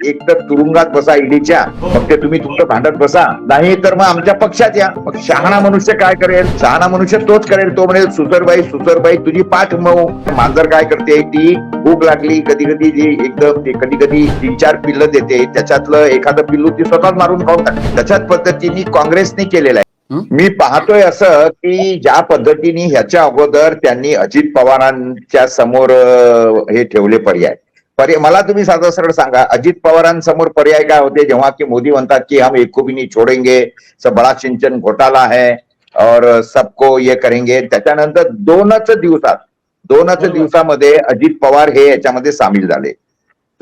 एक तर तुरुंगात बसा ईडीच्या, मग ते तुम्ही तुमचं भांडत बसा, नाही तर मग आमच्या पक्षात या. मग शहाणा मनुष्य काय करेल? शहाणा मनुष्य तोच करेल, तो म्हणेल सुसरबाई तुझी पाठ मऊ. मांजर काय करते? ती भूक लागली कधी कधी जी एकदम कधी कधी 3-4 पिल्लं देते, त्याच्यातलं एखादं पिल्लू ती स्वतःच मारून खाऊन टाकते. त्याच्याच पद्धतीने काँग्रेसने केलेलं आहे. मी पाहतोय असं की ज्या पद्धतीने ह्याच्या अगोदर त्यांनी अजित पवारांच्या समोर हे ठेवले पर्याय. मला तुम्ही साधं सरळ सांगा, अजित पवारांसमोर पर्याय काय होते जेव्हा की मोदी म्हणतात की हम एक को भी नहीं छोडेंगे, सब बड़ा सिंचन घोटाला है और सबको ये करेंगे. त्याच्यानंतर दोनच दिवसामध्ये अजित पवार हे याच्यामध्ये सामील झाले.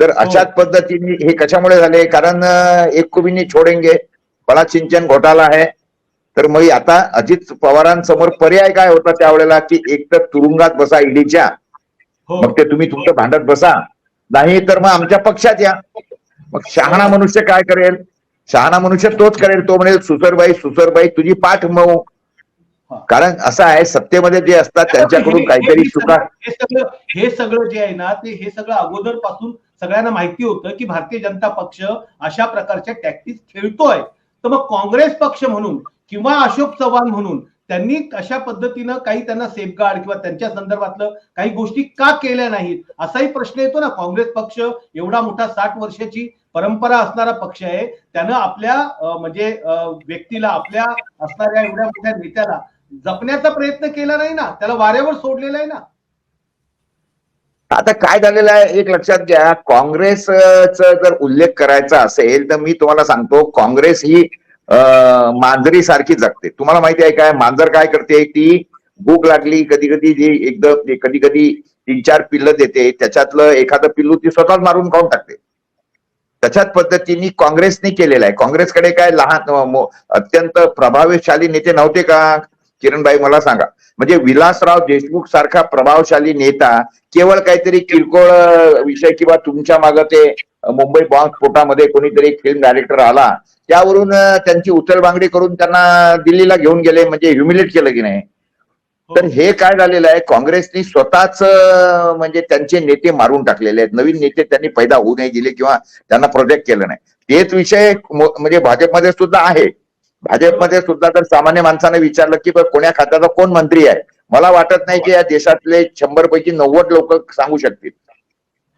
तर अशाच पद्धतीने हे कशामुळे झाले? कारण एक को भी नहीं छोडेंगे, बड़ा सिंचन घोटाला है. तर मग आता अजित पवारांसमोर पर्याय काय होता त्यावेळेला की एक तर तुरुंगात बसा ईडीच्या, मग ते तुम्ही तुमचं भांडत बसा, नाही तर मग आमच्या पक्षात या. मग शहाणा मनुष्य काय करेल? शहाणा मनुष्य तोच करेल, तो म्हणेल सुसरबाई तुझी पाठ मऊ. कारण असं आहे, सत्तेमध्ये जे असतात त्यांच्याकडून काहीतरी चुका. हे सगळं जे आहे ना, ते हे सगळं अगोदर पासून सगळ्यांना माहिती होतं की भारतीय जनता पक्ष अशा प्रकारच्या टॅक्टिक्स खेळतोय. तर मग काँग्रेस पक्ष म्हणून किंवा अशोक चव्हाण म्हणून त्यांनी अशा पद्धतीनं काही त्यांना सेफगार्ड किंवा त्यांच्या संदर्भातलं काही गोष्टी का केल्या नाहीत असाही प्रश्न येतो ना. काँग्रेस पक्ष एवढा मोठा 60 वर्षाची परंपरा असणारा पक्ष आहे, त्यानं आपल्या म्हणजे व्यक्तीला, आपल्या असणाऱ्या एवढ्या मोठ्या नेत्याला जपण्याचा प्रयत्न केला नाही ना, त्याला वाऱ्यावर सोडलेला आहे ना. आता काय झालेलं आहे एक लक्षात घ्या, काँग्रेसचा जर उल्लेख करायचा असेल तर मी तुम्हाला सांगतो, काँग्रेस ही मांजरी सारखी जगते. तुम्हाला माहिती आहे काय? मांजर काय करते? ती भूक लागली कधी कधी जी एकदम कधी कधी 3-4 पिल्लं देते, त्याच्यातलं एखादं पिल्लू ती स्वतःच मारून खाऊन टाकते. त्याच्याच पद्धतीने काँग्रेसने केलेलं आहे. काँग्रेसकडे काय लहान अत्यंत प्रभावशाली नेते नव्हते का? किरणबाई मला सांगा. म्हणजे विलासराव देशमुख सारखा प्रभावशाली नेता केवळ काहीतरी किरकोळ विषय किंवा तुमच्या मागे ते मुंबई बॉम्ब स्फोटामध्ये कोणीतरी फिल्म डायरेक्टर आला, त्यावरून त्यांची उचलबांगडी करून त्यांना दिल्लीला घेऊन गेले, म्हणजे ह्युमिलेट केलं की नाही. तर हे काय झालेलं आहे, काँग्रेसनी स्वतःच म्हणजे त्यांचे नेते मारून टाकलेले आहेत. नवीन नेते त्यांनी पैदा होऊ नाही दिले किंवा त्यांना प्रोजेक्ट केलं नाही. तेच विषय म्हणजे भाजपमध्ये सुद्धा आहे. भाजपमध्ये सुद्धा जर सामान्य माणसाने विचारलं की कोण्या खात्याचा कोण मंत्री आहे, मला वाटत नाही की या देशातले 100 पैकी 90 लोक सांगू शकतील.